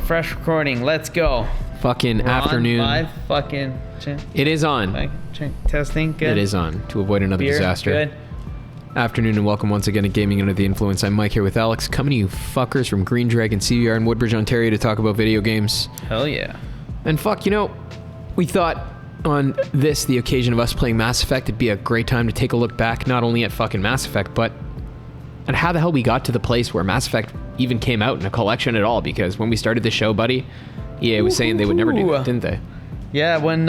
fresh recording. Let's go. Fucking We're afternoon. On live. Fucking. It is on. Testing. Good. It is on to avoid another Beer, disaster. Good. Afternoon and welcome once again to Gaming Under the Influence. I'm Mike here with Alex, coming to you fuckers from Green Dragon CVR in Woodbridge, Ontario to talk about video games. Hell yeah. And fuck, you know, we thought on this, the occasion of us playing Mass Effect, it'd be a great time to take a look back not only at fucking Mass Effect, but at how the hell we got to the place where Mass Effect even came out in a collection at all. Because when we started the show, buddy, EA was saying they would never do that, didn't they? Yeah, when,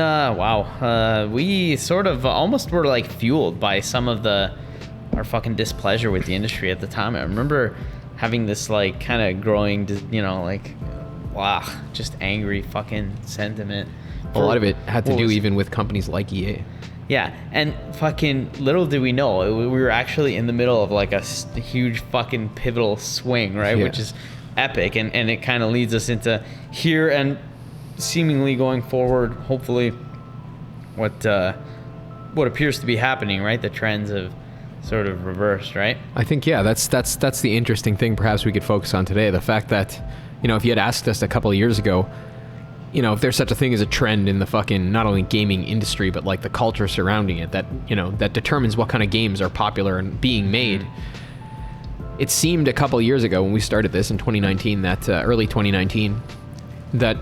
we sort of almost were like fueled by some of our fucking displeasure with the industry at the time. I remember having this like kind of growing, you know, like, wow, just angry fucking sentiment. A lot of it had to do even with companies like EA. Yeah, and fucking little did we know, we were actually in the middle of like a huge fucking pivotal swing, right? Yeah. Which is epic, and it kind of leads us into here and seemingly going forward, hopefully, what appears to be happening, right? The trends have sort of reversed, right? I think, yeah, that's the interesting thing perhaps we could focus on today. The fact that, you know, if you had asked us a couple of years ago, you know, if there's such a thing as a trend in the fucking, not only gaming industry, but like the culture surrounding it that, you know, that determines what kind of games are popular and being made. It seemed a couple of years ago when we started this in 2019, that early 2019, that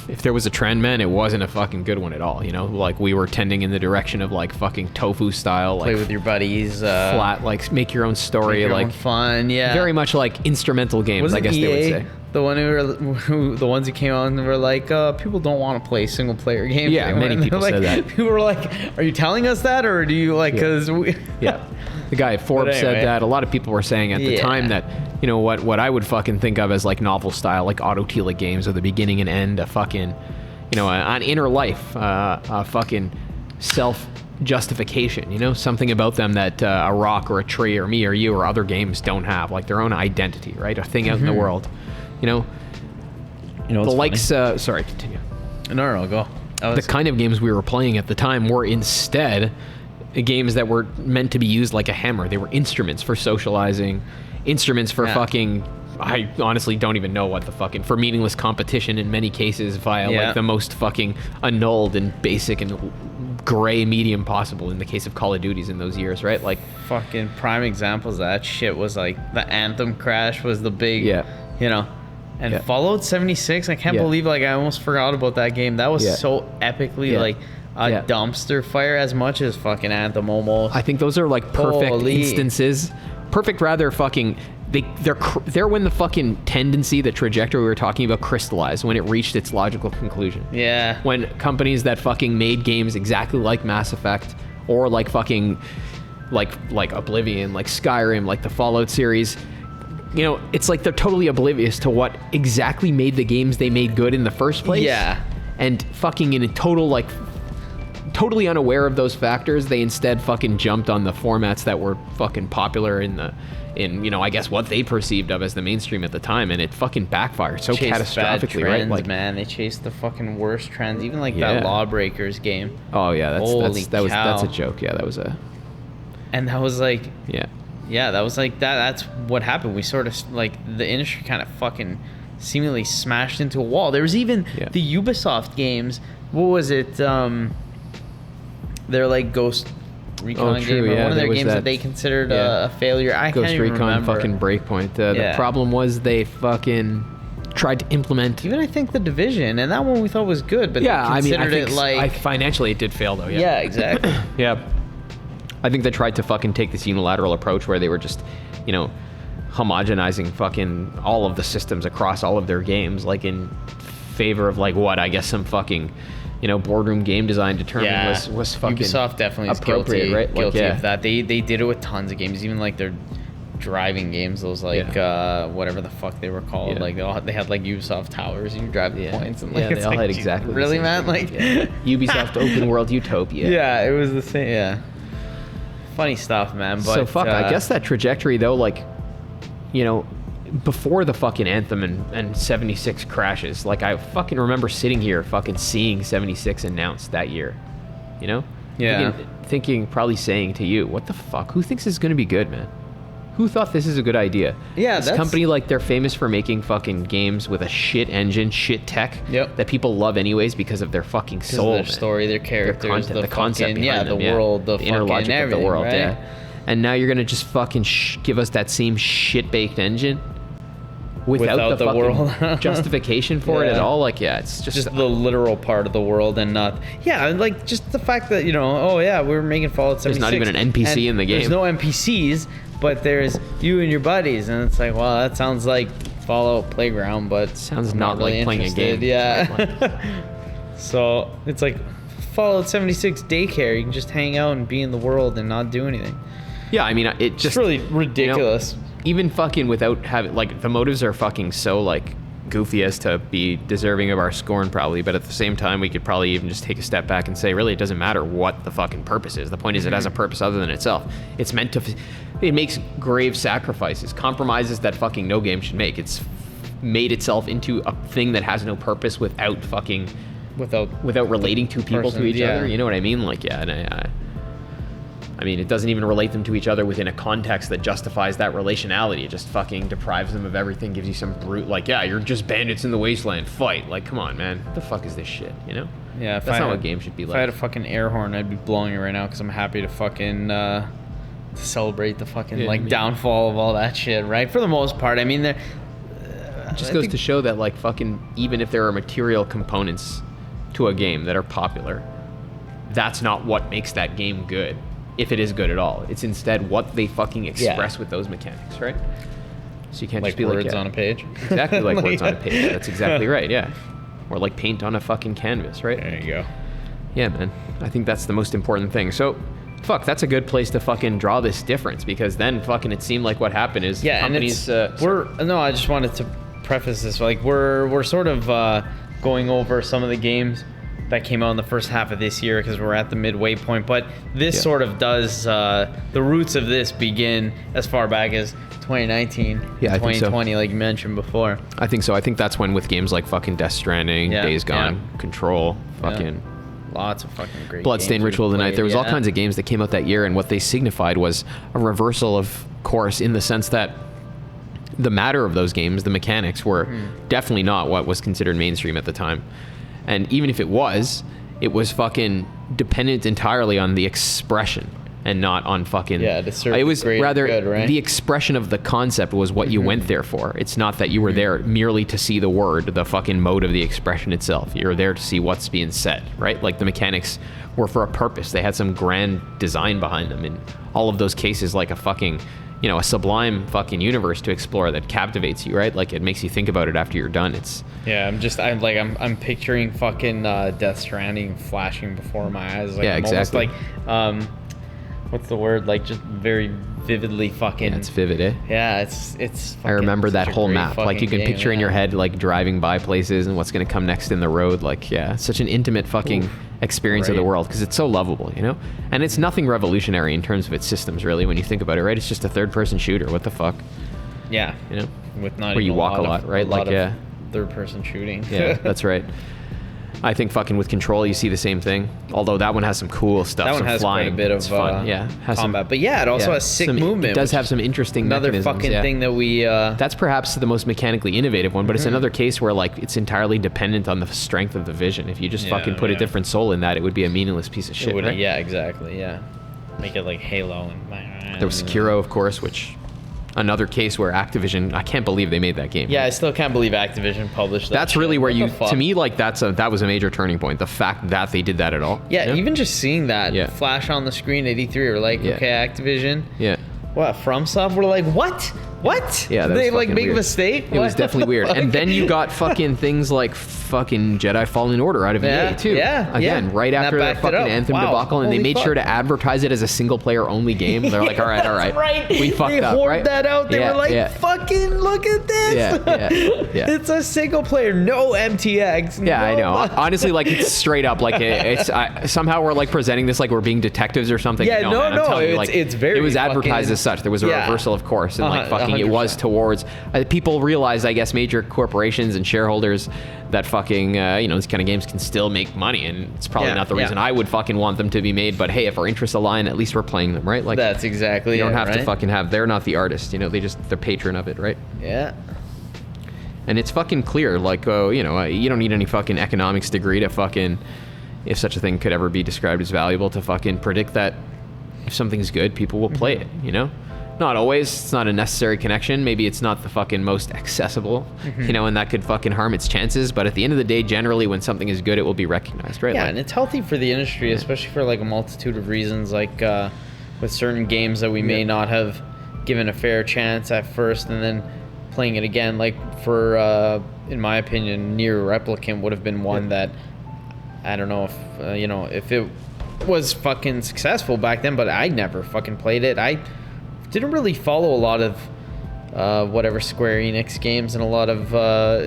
if there was a trend, man, it wasn't a fucking good one at all. You know, like we were tending in the direction of like fucking tofu style, Play like with your buddies, flat, like make your own story, make your like own fun, yeah. Very much like instrumental games, Wasn't I guess EA they would say. the one the ones who came out and were like, people don't want to play single player games. Yeah, anymore. many And people like, said that. People were like, are you telling us that, or do you like, because we... Yeah. The guy at Forbes anyway. said that. A lot of people were saying at the time that, you know, what I would fucking think of as like novel style, like autotelic games with a beginning and end, a fucking, you know, an inner life, a fucking self-justification, you know, something about them that a rock or a tree or me or you or other games don't have, like their own identity, right? A thing out in the world, you know. You know, the likes, sorry, continue. No, go. The kind of games we were playing at the time were instead games that were meant to be used like a hammer. They were instruments for socializing, instruments for fucking, I honestly don't even know what the fucking, for meaningless competition in many cases via like the most fucking annulled and basic and gray medium possible in the case of Call of Duties in those years, right? Like fucking prime examples of that shit was like the Anthem crash was the big, you know. And Fallout 76, I can't believe, like, I almost forgot about that game. That was so epically, like, a dumpster fire as much as fucking Anthem almost. I think those are, like, perfect instances. Perfect, rather, fucking... They're when the fucking tendency, the trajectory we were talking about crystallized, when it reached its logical conclusion. Yeah. When companies that fucking made games exactly like Mass Effect, or like fucking... Like Oblivion, like Skyrim, like the Fallout series... You know, it's like they're totally oblivious to what exactly made the games they made good in the first place. Yeah. And fucking in a total, like, totally unaware of those factors, they instead fucking jumped on the formats that were fucking popular in, you know, I guess what they perceived of as the mainstream at the time, and it fucking backfired so catastrophically, trends, right? Like, man, they chased the fucking worst trends, even like that Lawbreakers game. Oh yeah, that's a joke. Yeah, that was a... And that was like... Yeah, that was like that's what happened. We sort of like the industry kind of fucking seemingly smashed into a wall. There was even the Ubisoft games. What was it? They're like Ghost Recon game, or one of their games that they considered a failure. I Ghost can't even Recon remember. Fucking Breakpoint. The problem was they fucking tried to implement. Even I think the Division, and that one we thought was good, but they considered it like financially it did fail though. Yeah, exactly. I think they tried to fucking take this unilateral approach where they were just, you know, homogenizing fucking all of the systems across all of their games, like in favor of like what I guess some fucking, you know, boardroom game design determined was fucking Ubisoft definitely is appropriate, right? Guilty of that. They did it with tons of games, even like their driving games, those like whatever the fuck they were called. Like they had like Ubisoft Towers, and you drive the points, and like they all had exactly really, the man, like Ubisoft Open World Utopia. Yeah, it was the same. Yeah. Funny stuff, man. But so fuck, I guess that trajectory though, like, you know, before the fucking Anthem and 76 crashes, like I fucking remember sitting here fucking seeing 76 announced that year, you know? Thinking, probably saying to you, what the fuck? Who thinks this is gonna be good, man? Who thought this is a good idea? Yeah, this company, like, they're famous for making fucking games with a shit engine, shit tech that people love anyways because of their fucking soul, their story, their characters, their content, the concept behind them, world, the inner logic of the world, right? And now you're gonna just fucking give us that same shit-baked engine without the world justification for it at all. Like, it's just the literal part of the world and not like just the fact that we're making Fallout 76. There's not even an NPC in the game. There's no NPCs, but there's you and your buddies, and it's like, well, that sounds like Fallout Playground, but sounds not really like playing interested. A game. Yeah. So it's like Fallout 76 daycare. You can just hang out and be in the world and not do anything. Yeah, I mean, it's really ridiculous. Even fucking without having, like, the motives are fucking so, like, goofy as to be deserving of our scorn probably, but at the same time we could probably even just take a step back and say, really, it doesn't matter what the fucking purpose is. The point is it has a purpose other than itself. It's meant to, it makes grave sacrifices, compromises that fucking no game should make. It's made itself into a thing that has no purpose without relating two people to each other. You know what I mean? Like, I mean, it doesn't even relate them to each other within a context that justifies that relationality. It just fucking deprives them of everything, gives you some brute, like, you're just bandits in the wasteland, fight. Like, come on, man. What the fuck is this shit, you know? Yeah, that's not what games should be like. If I had a fucking air horn, I'd be blowing it right now because I'm happy to fucking to celebrate the fucking downfall of all that shit, right? For the most part. I mean, it just goes to show that, like, fucking, even if there are material components to a game that are popular, that's not what makes that game good. If it is good at all, it's instead what they fucking express with those mechanics, right? So you can't like just be words on a page. Exactly, like words on a page. That's exactly right. Yeah, or like paint on a fucking canvas, right? There you go. Yeah, man. I think that's the most important thing. So, that's a good place to fucking draw this difference, because then fucking it seemed like what happened is companies. I just wanted to preface this, like we're sort of going over some of the games that came out in the first half of this year because we're at the midway point, but this sort of does the roots of this begin as far back as 2019 2020, like you mentioned before. I think so. I think that's when, with games like fucking Death Stranding, Days Gone, Control, fucking lots of fucking great Bloodstained Ritual of the Night, there was all kinds of games that came out that year, and what they signified was a reversal of course, in the sense that the matter of those games, the mechanics, were definitely not what was considered mainstream at the time. And even if it was fucking dependent entirely on the expression and not on fucking... it was rather good, right? The expression of the concept was what you went there for. It's not that you were there merely to see the word, the fucking mode of the expression itself. You're there to see what's being said, right? Like, the mechanics were for a purpose. They had some grand design behind them. In all of those cases, like a fucking... a sublime fucking universe to explore that captivates you, right? Like, it makes you think about it after you're done. I'm picturing fucking Death Stranding flashing before my eyes. Like, exactly. Almost like, what's the word? Like, just very vividly fucking... Yeah, it's vivid, eh? Yeah, it's I remember that whole map. Like, you can picture in your head, like, driving by places and what's going to come next in the road. Like, such an intimate fucking... experience of the world, because it's so lovable, and it's nothing revolutionary in terms of its systems, really, when you think about it, right? It's just a third-person shooter. What the fuck? With not where you walk a lot, right? Like, third-person shooting. That's right. I think fucking with Control, you see the same thing. Although that one has some cool stuff. That one has flying. quite a bit of has combat. But it also has sick movement. It does have some interesting mechanisms. Another fucking thing that we... That's perhaps the most mechanically innovative one, but it's another case where, like, it's entirely dependent on the strength of the vision. If you just fucking put a different soul in that, it would be a meaningless piece of shit, right? Yeah, exactly, Make it like Halo. There was Sekiro, of course, which... Another case where Activision, I can't believe they made that game. Yeah, I still can't believe Activision published that. That's really where to me, like, that was a major turning point. The fact that they did that at all. Yeah, even just seeing that flash on the screen at E3, we're like, okay, Activision. Yeah. What, FromSoft? We're like, what? Yeah, did they like make a mistake? It was definitely weird. And then you got fucking things like fucking Jedi Fallen Order out of EA too. Again, right after the fucking Anthem debacle, and they made sure to advertise it as a single player only game. They're like, all right, right. We fucked up. They hoarded that out. They were like, fucking look at this. Yeah. It's a single player, no MTX. Yeah, I know. Honestly, like, it's straight up like somehow we're like presenting this like we're being detectives or something. Yeah, no. You, like, it's very. It was advertised as such. There was a reversal, of course, and like fucking fucking 100%. It was towards people realize, I guess, major corporations and shareholders that fucking these kind of games can still make money, and it's probably not the reason I would fucking want them to be made, but hey, if our interests align, at least we're playing them, right? Like, that's exactly you don't have to fucking have, they're not the artist, they're patron of it, right? Yeah. And it's fucking clear, like, you don't need any fucking economics degree to fucking, if such a thing could ever be described as valuable, to fucking predict that if something's good, people will play it, Not always. It's not a necessary connection. Maybe it's not the fucking most accessible, and that could fucking harm its chances. But at the end of the day, generally, when something is good, it will be recognized, right? Yeah, and it's healthy for the industry, especially for like a multitude of reasons, like with certain games that we may not have given a fair chance at first, and then playing it again. Like for, in my opinion, Nier Replicant would have been one that, I don't know if, if it was fucking successful back then, but I never fucking played it. I didn't really follow a lot of whatever Square Enix games, and a lot of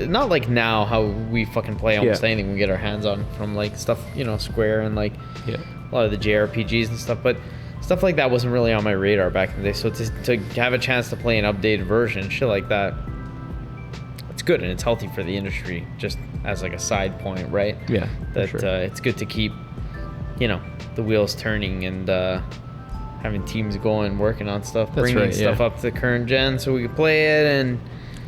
not like now how we fucking play almost anything we get our hands on from like stuff, Square and like a lot of the JRPGs and stuff, but stuff like that wasn't really on my radar back in the day. So to have a chance to play an updated version, shit like that, it's good, and it's healthy for the industry, just as like a side point, right? Yeah, that sure. It's good to keep the wheels turning and having teams going, working on stuff, bringing stuff up to the current gen so we can play it, and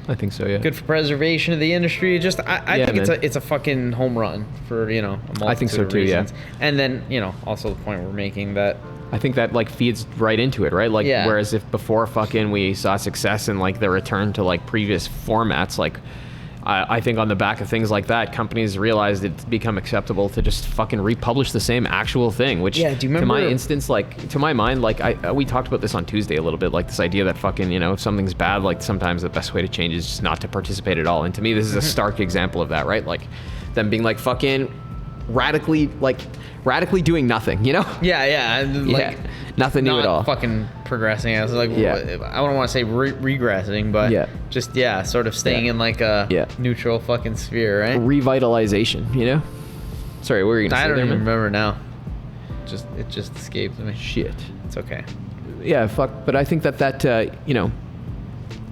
I think so, yeah. Good for preservation of the industry. Just I think it's a fucking home run for a multitude I think so of too, reasons. And then also the point we're making that I think that like feeds right into it, right? Like whereas if before fucking we saw success in like the return to like previous formats, like I think on the back of things like that, companies realized it's become acceptable to just fucking republish the same actual thing, which do you remember? To my instance, like to my mind, like we talked about this on Tuesday a little bit, like this idea that fucking, if something's bad, like sometimes the best way to change is just not to participate at all. And to me, this is a stark example of that, right? Like them being like fucking radically doing nothing, Like nothing new at all. Fucking progressing. I was like, I don't want to say regressing, but just sort of staying in like a neutral fucking sphere, right? Revitalization, Sorry, what were you gonna say? I don't even remember now. It just escaped me. Shit. It's okay. Yeah, fuck. But I think that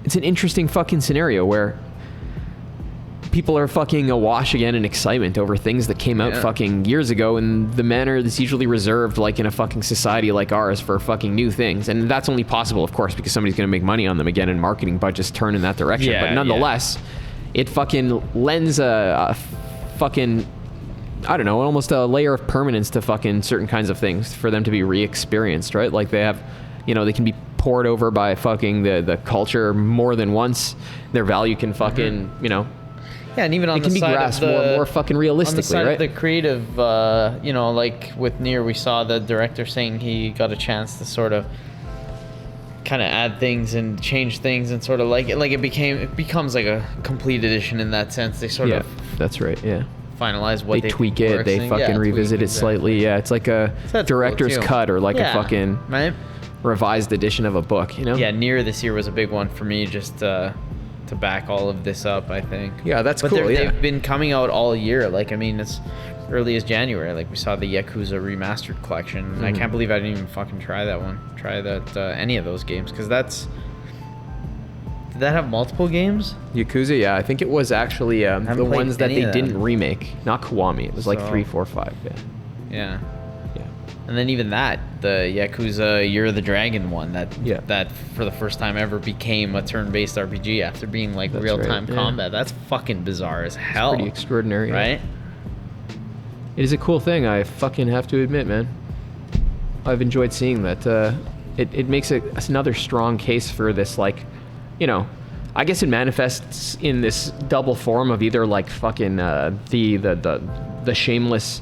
it's an interesting fucking scenario where people are fucking awash again in excitement over things that came out fucking years ago in the manner that's usually reserved, like in a fucking society like ours, for fucking new things. And that's only possible, of course, because somebody's going to make money on them again and marketing budgets turn in that direction. But nonetheless, it fucking lends a fucking, I don't know, almost a layer of permanence to fucking certain kinds of things for them to be re-experienced, right? Like they have, they can be poured over by fucking the culture more than once. Their value can fucking, Yeah, and even on the side of the more fucking realistically, on the side right? of the creative, like with Nier, we saw the director saying he got a chance to sort of kind of add things and change things and sort of it becomes like a complete edition in that sense. They sort of that's right, finalize what they tweak it, they fucking revisit it slightly. Yeah, it's like a director's cut or like a fucking revised edition of a book, Yeah, Nier this year was a big one for me, just to back all of this up, I think. Yeah, that's cool. They've been coming out all year. Like, I mean, it's early as January. Like, we saw the Yakuza remastered collection. Mm-hmm. I can't believe I didn't even fucking try any of those games, because did that have multiple games? Yakuza, yeah. I think it was actually the ones that they didn't remake. Not Kiwami. It was like 3, 4, 5. Yeah. And then even the Yakuza Year of the Dragon one, that for the first time ever became a turn-based RPG after being like real-time combat. That's fucking bizarre as hell. It's pretty extraordinary, right? It is a cool thing, I fucking have to admit, man. I've enjoyed seeing that. It makes another strong case for this, like, I guess it manifests in this double form of either like fucking the shameless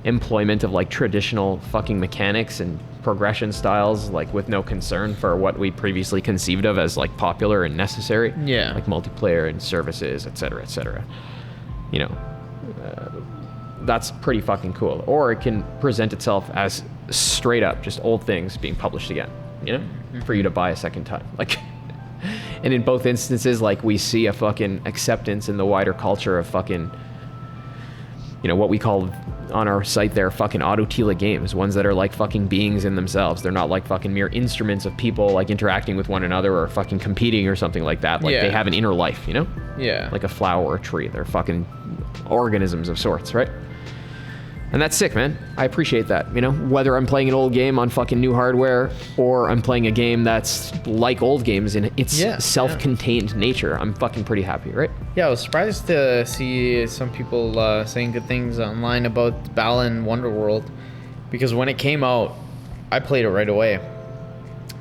employment of like traditional fucking mechanics and progression styles, like with no concern for what we previously conceived of as like popular and necessary, like multiplayer and services, etc., etc. That's pretty fucking cool. Or it can present itself as straight up just old things being published again, for you to buy a second time, like. And in both instances, like, we see a fucking acceptance in the wider culture of fucking, what we call on our site there fucking autotila games, ones that are like fucking beings in themselves. They're not like fucking mere instruments of people like interacting with one another or fucking competing or something like that. Like they have an inner life, you know? Yeah. Like a flower or a tree. They're fucking organisms of sorts, right? And that's sick, man. I appreciate that, you know? Whether I'm playing an old game on fucking new hardware or I'm playing a game that's like old games in its self-contained nature, I'm fucking pretty happy, right? Yeah, I was surprised to see some people saying good things online about Balan Wonderworld, because when it came out, I played it right away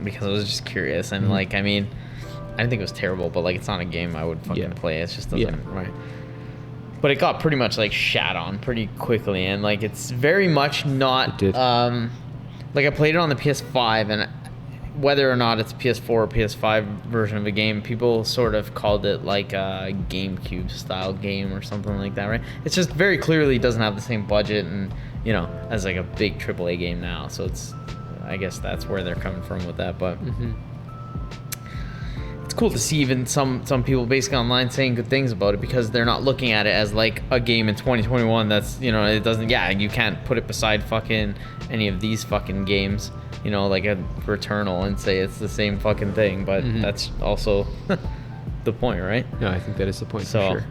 because I was just curious. And like, I mean, I didn't think it was terrible, but like, it's not a game I would fucking play. It just doesn't, right? But it got pretty much like shat on pretty quickly, and like it's very much not like I played it on the PS5, and whether or not it's PS4 or PS5 version of a game, people sort of called it like a GameCube style game or something like that, right? It's just very clearly doesn't have the same budget and, you know, as like a big AAA game now. So it's, I guess that's where they're coming from with that, but it's cool to see even some people basically online saying good things about it, because they're not looking at it as like a game in 2021 that's, you know, it doesn't, you can't put it beside fucking any of these fucking games, you know, like a Returnal and say it's the same fucking thing, but that's also the point, right? No, I think that is the point, for sure.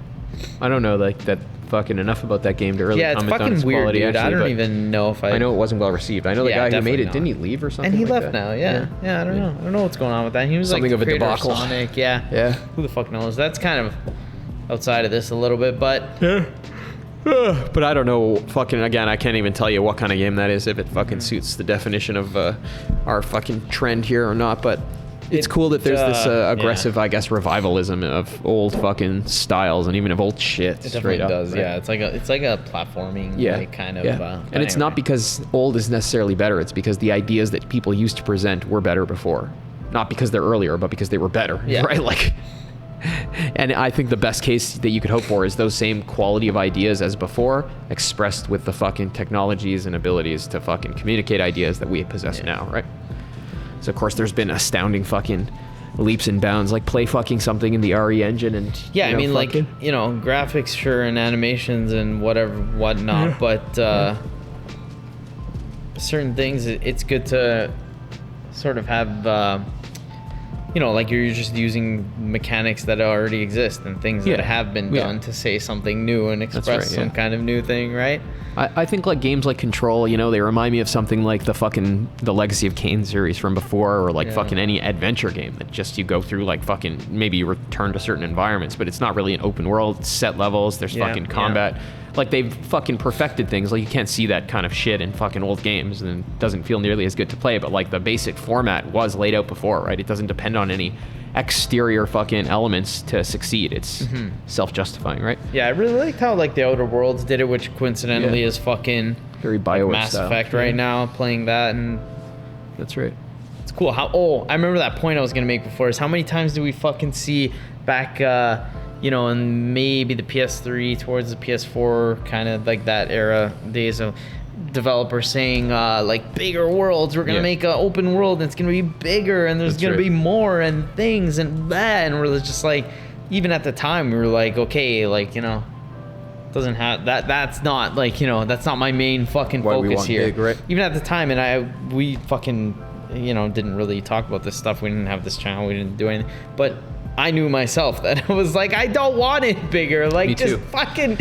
I don't know like that fucking enough about that game to really comment on its weird, quality. Dude. Actually, I don't even know if I know it wasn't well received. I know the guy who made it didn't he leave or something? And he like left that? now. Yeah, I don't know. I don't know what's going on with that. He was something like of a debacle. Of Sonic. Yeah. Who the fuck knows? That's kind of outside of this a little bit, but but I don't know. Fucking again, I can't even tell you what kind of game that is, if it fucking suits the definition of our fucking trend here or not. But it's cool that there's this aggressive, I guess, revivalism of old fucking styles and even of old shit. It definitely does, right? Yeah. It's like a platforming like, kind of. Yeah. And it's not because old is necessarily better. It's because the ideas that people used to present were better before, not because they're earlier, but because they were better. Yeah. Right. Like. And I think the best case that you could hope for is those same quality of ideas as before, expressed with the fucking technologies and abilities to fucking communicate ideas that we possess now, right? So of course there's been astounding fucking leaps and bounds, like play fucking something in the RE engine and I mean, like, you know, graphics sure and animations and whatnot, but certain things it's good to sort of have you know, like you're just using mechanics that already exist and things that have been done to say something new and express some kind of new thing, right? I think like games like Control, you know, they remind me of something like the Legacy of Kain series from before, or like fucking any adventure game that just you go through like fucking, maybe you return to certain environments, but it's not really an open world, it's set levels, there's fucking combat. Like they've fucking perfected things. Like you can't see that kind of shit in fucking old games, and it doesn't feel nearly as good to play, but like the basic format was laid out before, right? It doesn't depend on any exterior fucking elements to succeed. It's self-justifying, right? Yeah, I really liked how like the Outer Worlds did it, which coincidentally is fucking very BioWare Mass style. Effect right now, playing that, and that's right. It's cool. I remember that point I was gonna make before is how many times do we fucking see back you know, and maybe the PS3 towards the PS4, kind of like that era days of developers saying like bigger worlds, we're gonna make an open world and it's gonna be bigger and there's gonna be more and things and that, and we're just like, even at the time we were like, okay, like, you know, doesn't have that's not like, you know, that's not my main fucking focus here. Big, right? Even at the time, and we fucking, you know, didn't really talk about this stuff. We didn't have this channel, we didn't do anything, but I knew myself that I was like, I don't want it bigger. Like, just fucking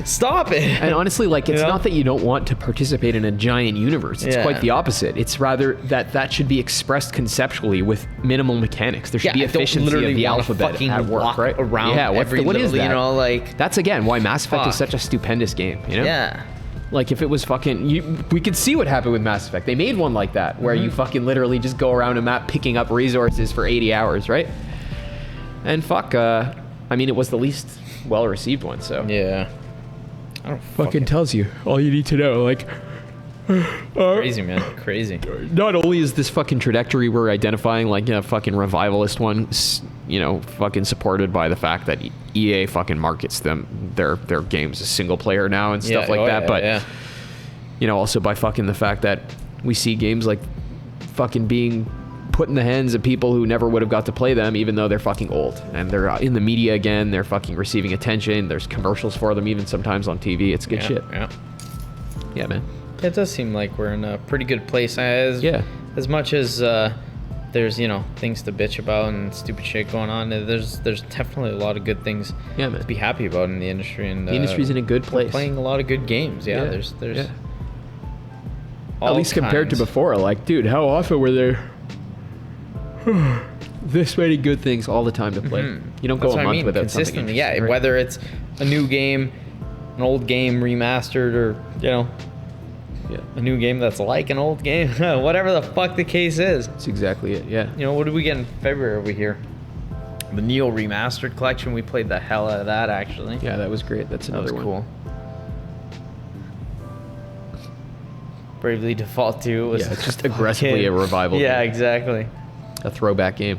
stop it. And honestly, like, it's not that you don't want to participate in a giant universe. It's quite the opposite. It's rather that should be expressed conceptually with minimal mechanics. There should be efficiency of the alphabet at work, right? Around what is that? You know, like, that's again why Mass Effect is such a stupendous game. You know? Yeah. Like if it was fucking, we could see what happened with Mass Effect. They made one like that where you fucking literally just go around a map picking up resources for 80 hours, right? And fuck, I mean, it was the least well-received one, so. Yeah. I don't fucking tells you all you need to know, like. Crazy, man. Crazy. Not only is this fucking trajectory we're identifying, like a fucking revivalist one, you know, fucking supported by the fact that EA fucking markets their games as single player now and stuff like that, but, you know, also by fucking the fact that we see games like fucking being put in the hands of people who never would have got to play them, even though they're fucking old and they're in the media again. They're fucking receiving attention. There's commercials for them even sometimes on TV. It's good shit. Yeah. Yeah, man. It does seem like we're in a pretty good place. As much as there's things to bitch about and stupid shit going on, there's definitely a lot of good things to be happy about in the industry, and the industry's in a good place. We're playing a lot of good games. There's at least compared to before. Like, dude, how often were there this many good things all the time to play? You don't go a month without consistently. Right? Whether it's a new game, an old game remastered, or a new game that's like an old game, whatever the fuck the case is. That's exactly it. Yeah. What did we get in February over here? The Neo Remastered Collection. We played the hell out of that, actually. Yeah, that was great. That's another one. Cool. Bravely Default 2 was it's just aggressively a revival. Yeah, exactly. A throwback game.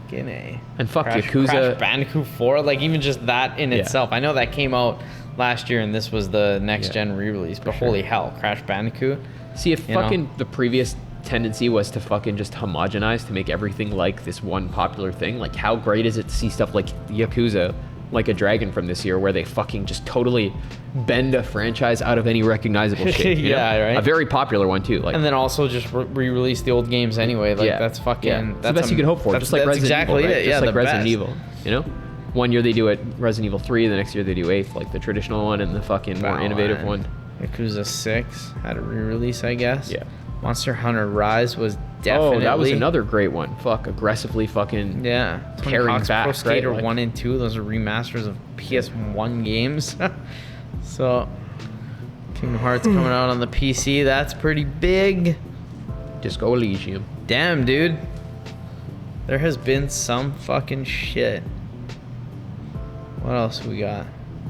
Fucking A. And fuck Crash Yakuza. Bandicoot 4, like even just that in itself. I know that came out last year and this was the next gen re-release, but holy hell, Crash Bandicoot. See, if fucking the previous tendency was to fucking just homogenize, to make everything like this one popular thing, like how great is it to see stuff like Yakuza, like a Dragon from this year, where they fucking just totally bend a franchise out of any recognizable shit. Right. A very popular one too. Like, and then also just re-release the old games anyway. Like that's fucking that's the best you can hope for. Just like Resident Evil, right? Just like Resident Evil. One year they do it Resident Evil 3, the next year they do 8th, like the traditional one and the fucking more innovative one. Yakuza 6 had a re-release, I guess. Yeah. Monster Hunter Rise was definitely... Oh, that was another great one. Fuck, aggressively fucking tearing back, Pro Skater 1 and 2, those are remasters of PS1 games. So, Kingdom Hearts coming out on the PC, that's pretty big. Disco Elysium. Damn, dude. There has been some fucking shit. What else we got?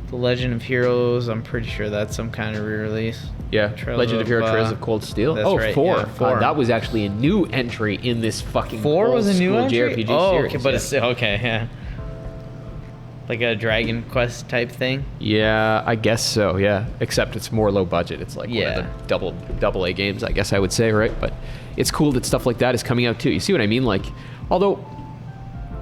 The Legend of Heroes, I'm pretty sure that's some kind of re-release. Yeah, Legend of Heroes Trails of Cold Steel. That's right, 4. Yeah, 4. That was actually a new entry in this fucking 4 was a new entry? JRPG series. Okay, but it's okay, yeah. Like a Dragon Quest type thing? Yeah, I guess so, yeah. Except it's more low budget. It's like one of the double A games, I guess I would say, right? But it's cool that stuff like that is coming out too. You see what I mean? Like, although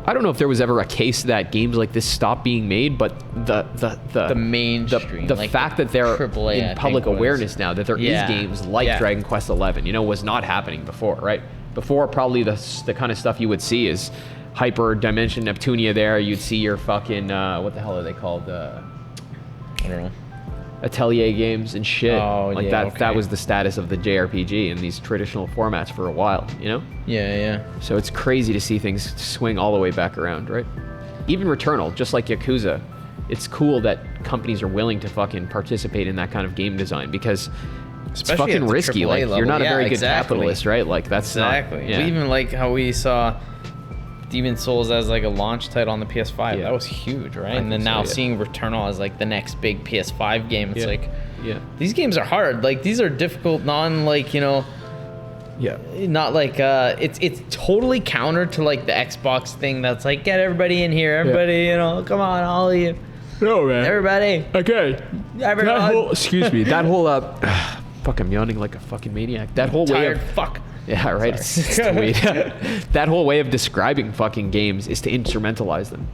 I don't know if there was ever a case that games like this stopped being made, but the mainstream, the like fact that they're AAA, in public awareness now, that there is games like Dragon Quest 11, was not happening before, right? Before, probably the kind of stuff you would see is Hyper Dimension Neptunia. There, you'd see your fucking what the hell are they called? I don't know. Atelier games and shit. That was the status of the JRPG in these traditional formats for a while, Yeah. So it's crazy to see things swing all the way back around, right? Even Returnal, just like Yakuza, it's cool that companies are willing to fucking participate in that kind of game design, because it's fucking risky. Like, you're not a very good capitalist, right? Like, that's exactly. Not, even like how we saw Demon Souls as like a launch title on the PS5. That was huge, right? And then now seeing Returnal as like the next big PS5 game, it's like, these games are hard. Like, these are difficult, not like it's totally counter to like the Xbox thing that's like, get everybody in here, everybody, come on, all of you. No, man. Everybody. Okay. Everyone. Excuse me. That whole fuck, I'm yawning like a fucking maniac. That whole way of fuck. Yeah, right. It's weird. That whole way of describing fucking games is to instrumentalize them,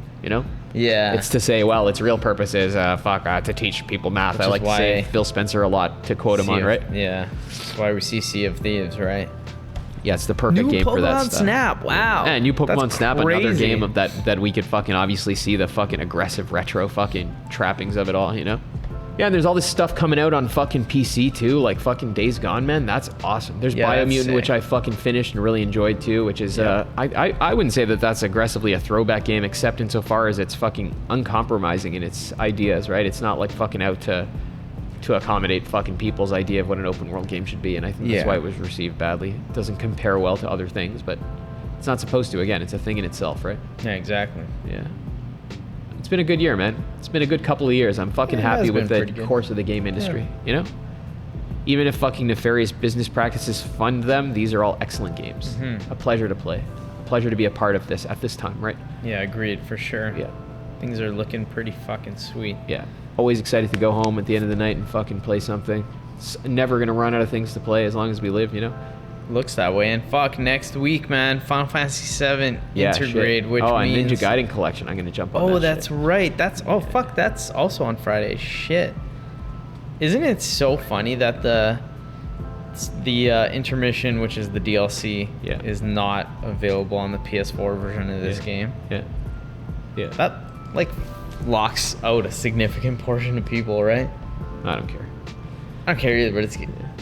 Yeah. It's to say, well, its real purpose is, to teach people math. Which I like to say Phil Spencer a lot, to quote him on, right? Yeah. That's why we see Sea of Thieves, right? Yeah, it's the perfect game for that stuff. New Pokemon Snap, wow. And new Pokemon That's Snap, crazy. another game of that we could fucking obviously see the fucking aggressive retro fucking trappings of it all, Yeah, and there's all this stuff coming out on fucking PC too, like fucking Days Gone, man. That's awesome. There's Biomutant, which I fucking finished and really enjoyed too, which is, I wouldn't say that that's aggressively a throwback game, except insofar as it's fucking uncompromising in its ideas, right? It's not like fucking out to accommodate fucking people's idea of what an open world game should be, and I think that's why it was received badly. It doesn't compare well to other things, but it's not supposed to. Again, it's a thing in itself, right? Yeah, exactly. Yeah. It's been a good year, man. It's been a good couple of years. I'm fucking happy with the course of the game industry, Even if fucking nefarious business practices fund them, these are all excellent games. Mm-hmm. A pleasure to play. A pleasure to be a part of this at this time, right? Yeah, agreed, for sure. Yeah. Things are looking pretty fucking sweet. Yeah. Always excited to go home at the end of the night and fucking play something. It's never going to run out of things to play as long as we live, Looks that way. And fuck, next week, man, Final Fantasy VII Intergrade, which means... Ninja Gaiden Collection. I'm going to jump on that. Oh, that's right. That's... Oh, fuck, that's also on Friday. Shit. Isn't it so funny that the intermission, which is the DLC, is not available on the PS4 version of this game? Yeah. Yeah. That like locks out a significant portion of people, right? I don't care. I don't care either, but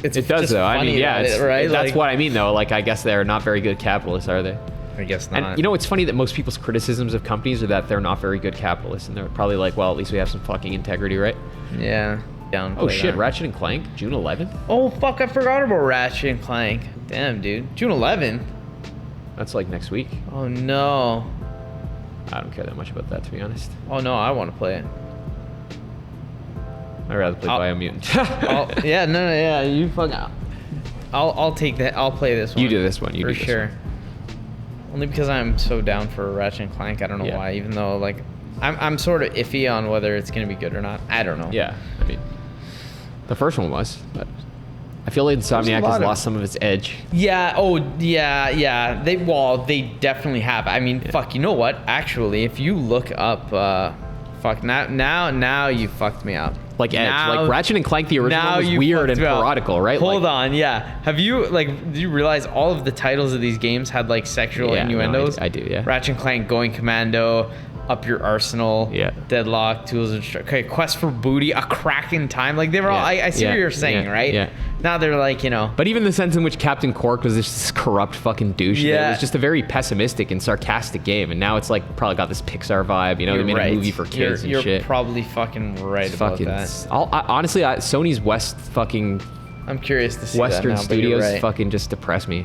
it does though. I mean, yeah, right? That's like, what I mean though. Like, I guess they're not very good capitalists, are they? I guess not. And you know, it's funny that most people's criticisms of companies are that they're not very good capitalists, and they're probably like, well, at least we have some fucking integrity, right? Yeah. Oh shit, Ratchet and Clank, June 11th? Oh fuck, I forgot about Ratchet and Clank. Damn, dude. June 11th? That's like next week. Oh no. I don't care that much about that, to be honest. Oh no, I want to play it. I'd rather play Biomutant. Yeah, you fucking... I'll take that. I'll play this one. You do this one. You for do this sure. one. Only because I'm so down for Ratchet and Clank. I don't know why. Even though like I'm sort of iffy on whether it's gonna be good or not. I don't know. Yeah, I mean, the first one was, but I feel like Insomniac has lost some of its edge. Yeah. Oh yeah. They definitely have. I mean, fuck. You know what? Actually, if you look up, fuck. Now you fucked me up. Like Edge, like Ratchet and Clank, the original was weird and parodical, right? Hold on, yeah. Have you do you realize all of the titles of these games had like sexual innuendos? No, I do, yeah. Ratchet and Clank, Going Commando, Up Your Arsenal, Deadlock, Tools of Destruction, okay, Quest for Booty, A Crack in Time. Like they were all. I see what you're saying, right? Yeah. Now they're like, But even the sense in which Captain Cork was this corrupt fucking douche. Yeah. It was just a very pessimistic and sarcastic game, and now it's like probably got this Pixar vibe. They made a movie for kids and shit. You're probably fucking right about that. Honestly, Sony's I'm curious to see Western that now, studios fucking just depress me.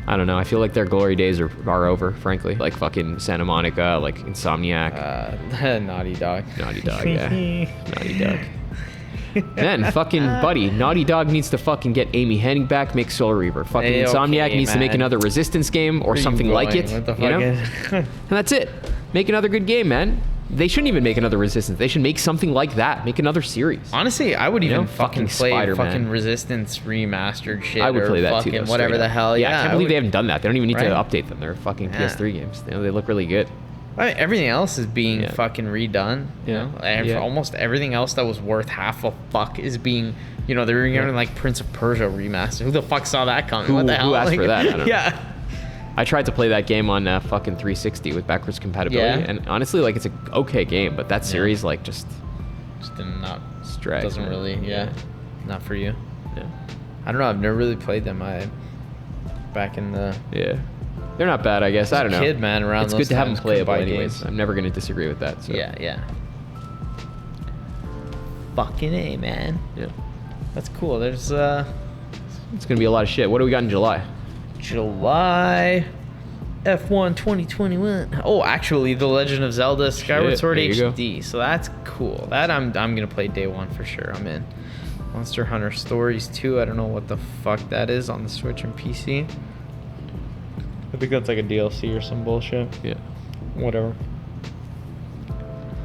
I don't know. I feel like their glory days are over, frankly. Like fucking Santa Monica, like Insomniac. Naughty Dog. Naughty Dog, yeah. Naughty Dog. Then fucking buddy, Naughty Dog needs to fucking get Amy Hennig back, make Soul Reaver. Fucking Insomniac needs to make another Resistance game or something like it. What the fuck and that's it. Make another good game, man. They shouldn't even make another Resistance. They should make something like that. Make another series. Honestly, I would even fucking play Spider-Man. Fucking Resistance remastered shit. I would play that too. Whatever the hell. Yeah, I can't believe they haven't done that. They don't even need to update them. They're fucking PS3 games. They look really good. Everything else is being fucking redone. Almost everything else that was worth half a fuck is being. They're getting like Prince of Persia remastered. Who the fuck saw that coming? What the hell? Who asked for that? I don't know. I tried to play that game on fucking 360 with backwards compatibility, and honestly, like it's an okay game, but that series like just did not strike. Doesn't really, not for you. Yeah, I don't know. I've never really played them. Back in the they're not bad, I guess. I don't know. Kid man around. It's good to have them playable, anyways. I'm never gonna disagree with that. So. Yeah. Fucking A, man. Yeah, that's cool. There's it's gonna be a lot of shit. What do we got in July? July F1 2021. Oh, actually, The Legend of Zelda Skyward Sword HD. So that's cool. That I'm gonna play day one for sure. I'm in. Monster Hunter Stories 2. I don't know what the fuck that is on the Switch and PC. I think that's like a DLC or some bullshit. Yeah. Whatever.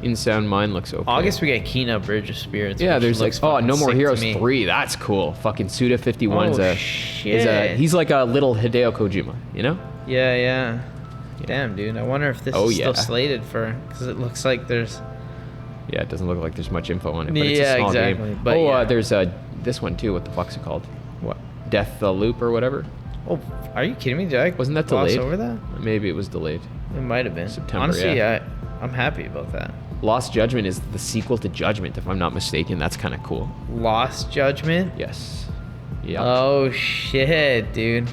In Sound Mind looks okay. August we get Kena Bridge of Spirits. Yeah, there's like No More Heroes 3. That's cool. Fucking Suda 51's shit. He's like a little Hideo Kojima, Yeah. Damn, dude. I wonder if this is still slated for, because it looks like there's. Yeah, it doesn't look like there's much info on it, but it's a small game. But there's this one too. What the fuck's it called? What? Death the Loop or whatever. Oh, are you kidding me? Wasn't that delayed? Over that? Maybe it was delayed. It might have been. September. Honestly, I'm happy about that. Lost Judgment is the sequel to Judgment, if I'm not mistaken. That's kind of cool. Lost Judgment? Yes. Yeah. Oh shit, dude.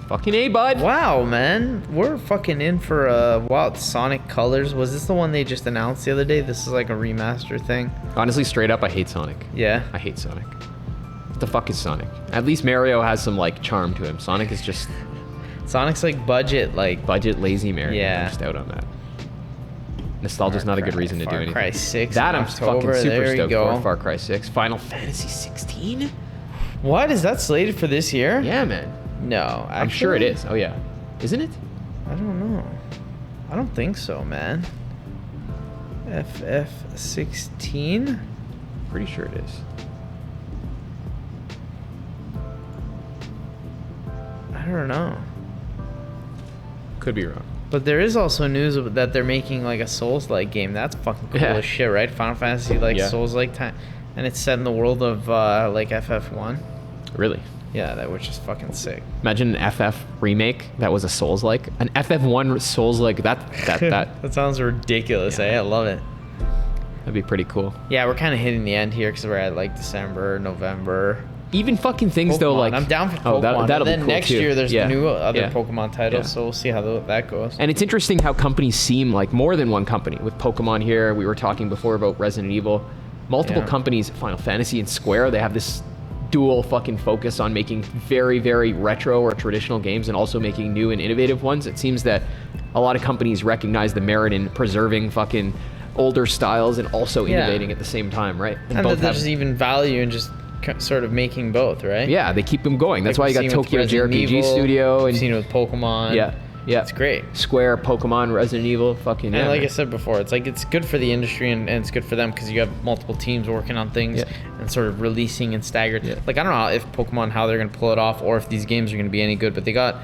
Fucking A, bud. Wow, man. We're fucking in for Wild Sonic Colors. Was this the one they just announced the other day? This is like a remaster thing. Honestly, straight up, I hate Sonic. Yeah. I hate Sonic. What the fuck is Sonic? At least Mario has some like charm to him. Sonic is just. Sonic's like budget lazy Mario. Yeah. I'm just out on that. Nostalgia's not a good reason to do anything. Far Cry 6. That I'm fucking super stoked for. Far Cry 6. Final Fantasy 16? What? Is that slated for this year? Yeah, man. No, actually, I'm sure it is. Oh yeah, isn't it? I don't know. I don't think so, man. FF16? Pretty sure it is. I don't know. Could be wrong. But there is also news that they're making like a Souls-like game. That's fucking cool as shit, right? Final Fantasy Souls-like time. And it's set in the world of like FF1. Really? Yeah, that was just fucking sick. Imagine an FF remake that was a Souls-like. An FF1 Souls-like, that. That sounds ridiculous, I love it. That'd be pretty cool. Yeah, we're kind of hitting the end here because we're at like December, November. Even fucking things Pokemon. Though, like I'm down for Pokemon. That'll and then be cool next too. year there's the new other Pokemon titles, so we'll see how that goes. And it's interesting how companies seem like more than one company. With Pokemon here, we were talking before about Resident Evil. Multiple companies, Final Fantasy and Square, they have this dual fucking focus on making very, very retro or traditional games and also making new and innovative ones. It seems that a lot of companies recognize the merit in preserving fucking older styles and also innovating at the same time, right? And that there's even value in just sort of making both, right? Yeah, they keep them going. That's why you got Tokyo JRPG Studio. And seen it with Pokemon. Yeah. It's great. Square, Pokemon, Resident Evil, fucking and like I said before, it's like it's good for the industry and it's good for them because you have multiple teams working on things and sort of releasing and staggered. Like I don't know if Pokemon, how they're gonna pull it off or if these games are gonna be any good, but they got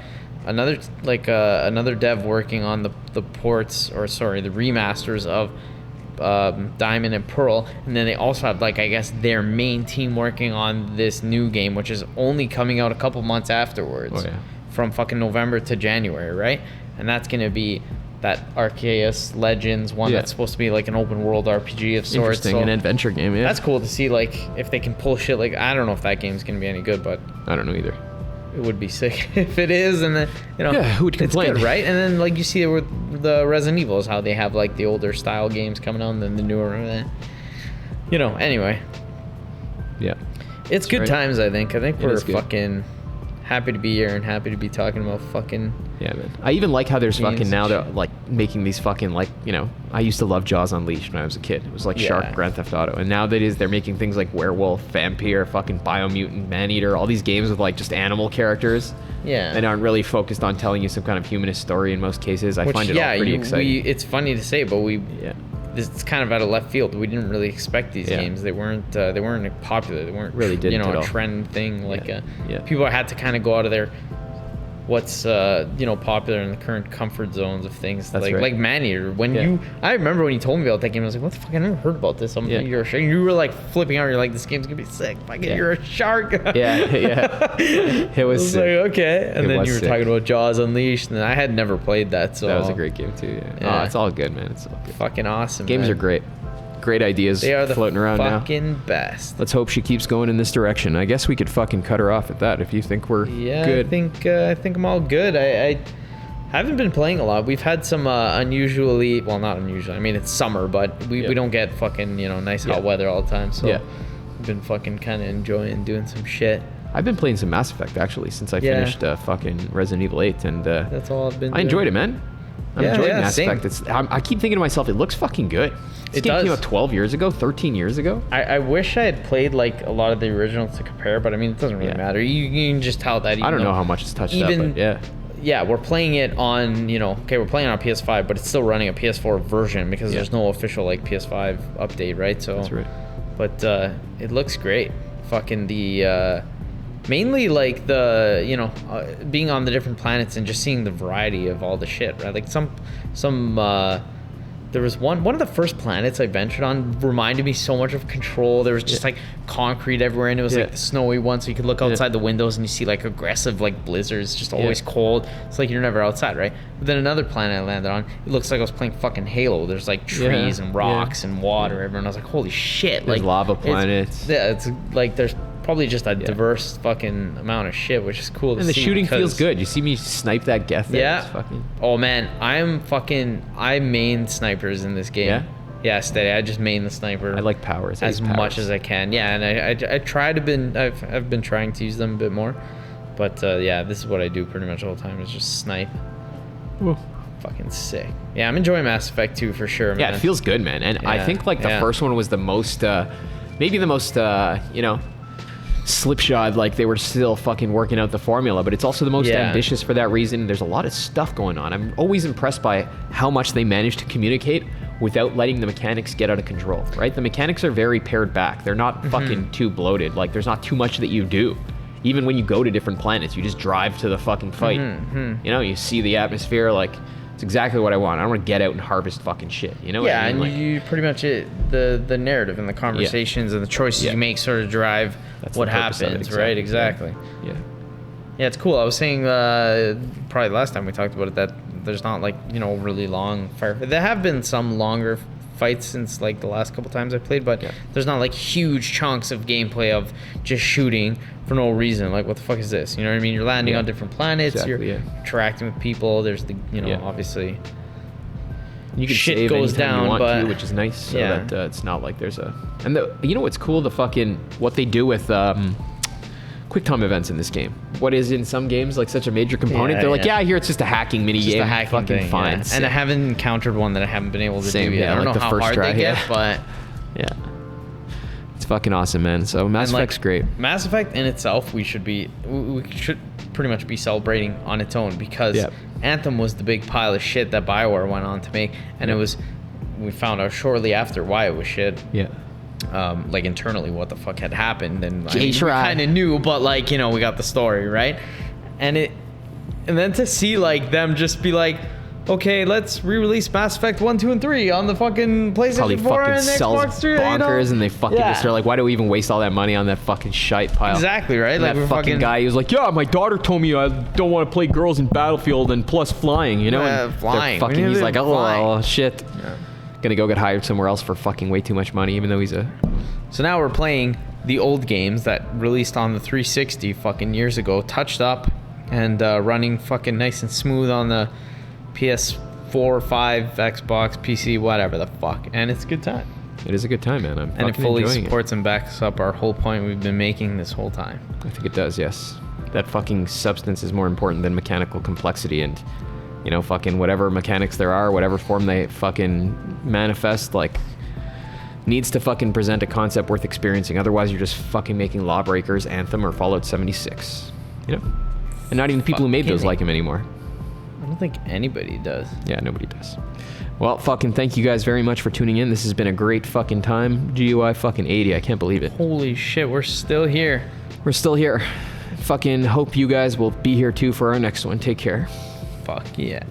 another dev working on the ports, or sorry, the remasters of Diamond and Pearl, and then they also have like I guess their main team working on this new game, which is only coming out a couple months afterwards. From fucking November to January, right? And that's gonna be that Arceus Legends one that's supposed to be like an open world RPG of sorts. Interesting, an adventure game, That's cool to see, like, if they can pull shit like, I don't know if that game's gonna be any good, but I don't know either. It would be sick if it is, and then, you know, who would complain? It's good, right? And then, like, you see it with the Resident Evils, how they have, like, the older style games coming out and then the newer, you know, anyway. Yeah. It's good times, I think. I think we're fucking happy to be here and happy to be talking about fucking... Yeah, man. I even like how there's fucking now they're like making these fucking like, you know, I used to love Jaws Unleashed when I was a kid. It was like Shark, Grand Theft Auto. And now they're making things like Werewolf, Vampire, fucking Biomutant, Maneater, all these games with like just animal characters. Yeah. And aren't really focused on telling you some kind of humanist story in most cases. I find it all pretty exciting. It's funny to say, but it's kind of out of left field. We didn't really expect these games. They weren't popular. They weren't really a trend thing. Like people had to kind of go out of their what's popular in the current comfort zones of things. That's like Maneater. I remember when you told me about that game, I was like, what the fuck? I never heard about this. You're a shark. You were like flipping out. You're like, this game's gonna be sick. You're a shark. It was sick. Like, okay. And then you were talking about Jaws Unleashed, and I had never played that. So that was a great game too. Oh, it's all good, man. It's all good. Fucking awesome. Games are great. Great ideas floating around now. Fucking best. Let's hope she keeps going in this direction. I guess we could fucking cut her off at that if you think we're good. I think I'm all good. I haven't been playing a lot. We've had some not unusual. I mean, it's summer, but we don't get fucking, nice hot weather all the time. So we've been fucking kind of enjoying doing some shit. I've been playing some Mass Effect actually since I finished fucking Resident Evil 8, and that's all I've been doing. I enjoyed it, man. I'm enjoying Mass Effect. I keep thinking to myself, it looks fucking good. This game came out 12 years ago, 13 years ago. I wish I had played like a lot of the originals to compare, but I mean, it doesn't really matter. You can just tell that. I don't know how much it's touched up, but yeah, we're playing it on, we're playing on PS5, but it's still running a PS4 version because there's no official like PS5 update, right? So that's right. But it looks great. Fucking the mainly like the being on the different planets and just seeing the variety of all the shit, right? Like some there was one of the first planets I ventured on reminded me so much of Control. There was just like concrete everywhere, and it was like the snowy one, so you could look outside the windows and you see like aggressive like blizzards, just always cold. It's like you're never outside, right? But then another planet I landed on, it looks like I was playing fucking Halo. There's like trees and rocks and water everywhere, and I was like, holy shit. There's like lava planets. It's like there's probably just a diverse fucking amount of shit, which is cool to see. And the shooting feels good. You see me snipe that Geth there? Yeah. Oh man, I main snipers in this game. Yeah, steady. I just main the sniper. I like powers. As much as I can. Yeah, and I've been trying to use them a bit more. But this is what I do pretty much all the time, is just snipe. Ooh. Fucking sick. Yeah, I'm enjoying Mass Effect 2 for sure, man. Yeah, it feels good, man. And I think like the first one was the most maybe the most slipshod, like they were still fucking working out the formula, but it's also the most ambitious for that reason. There's a lot of stuff going on. I'm always impressed by how much they manage to communicate without letting the mechanics get out of control, right? The mechanics are very pared back. They're not fucking too bloated. Like there's not too much that you do. Even when you go to different planets, you just drive to the fucking fight. You see the atmosphere, like It's exactly what I want. I don't want to get out and harvest fucking shit. You know what I mean? And like, you pretty much the narrative and the conversations and the choices you make sort of drive what happens, right? Exactly. Yeah. Yeah, it's cool. I was saying probably last time we talked about it that there's not like, you know, really long firefights. There have been some longer fights since like the last couple times I played, but there's not like huge chunks of gameplay of just shooting for no reason. Like, what the fuck is this? You know what I mean? You're landing on different planets. You're interacting with people. There's the, you know, obviously you can shit save goes down, you want but to, which is nice. So that it's not like there's a. And you know what's cool? The fucking what they do with quick time events in this game. What is in some games like such a major component? They're like, here it's just a hacking mini game. A hacking fucking thing, fine. And I haven't encountered one that I haven't been able to do yet. I don't know how hard they get, but it's fucking awesome, man. So Mass Effect's great. Mass Effect in itself, we should pretty much be celebrating on its own, because Anthem was the big pile of shit that BioWare went on to make, and we found out shortly after why it was shit. Like internally what the fuck had happened, and we kind of knew, but like, you know, we got the story, right? And then to see like them just be like, okay, let's re-release Mass Effect 1, 2, and 3 on the fucking PlayStation 4 and Xbox 3, bonkers, you know? And they fucking just are like, why do we even waste all that money on that fucking shite pile? Exactly, right? And like that fucking guy, he was like, yeah, my daughter told me I don't want to play girls in Battlefield and plus flying, you know? And flying. He's like, oh, shit. Gonna go get hired somewhere else for fucking way too much money, even though he's a... So now we're playing the old games that released on the 360 fucking years ago, touched up and running fucking nice and smooth on the PS4, 5, Xbox, PC, whatever the fuck. And it's a good time. It is a good time, man. And it fully supports and backs up our whole point we've been making this whole time. I think it does, yes. That fucking substance is more important than mechanical complexity, and you know, fucking whatever mechanics there are, whatever form they fucking manifest, like, needs to fucking present a concept worth experiencing. Otherwise, you're just fucking making Lawbreakers, Anthem, or Fallout 76. You know? And not even the people who made those like him anymore. I don't think anybody does. Yeah, nobody does. Well, fucking thank you guys very much for tuning in. This has been a great fucking time. GUI fucking 80. I can't believe it. Holy shit, we're still here. We're still here. Fucking hope you guys will be here too for our next one. Take care. Fuck yeah.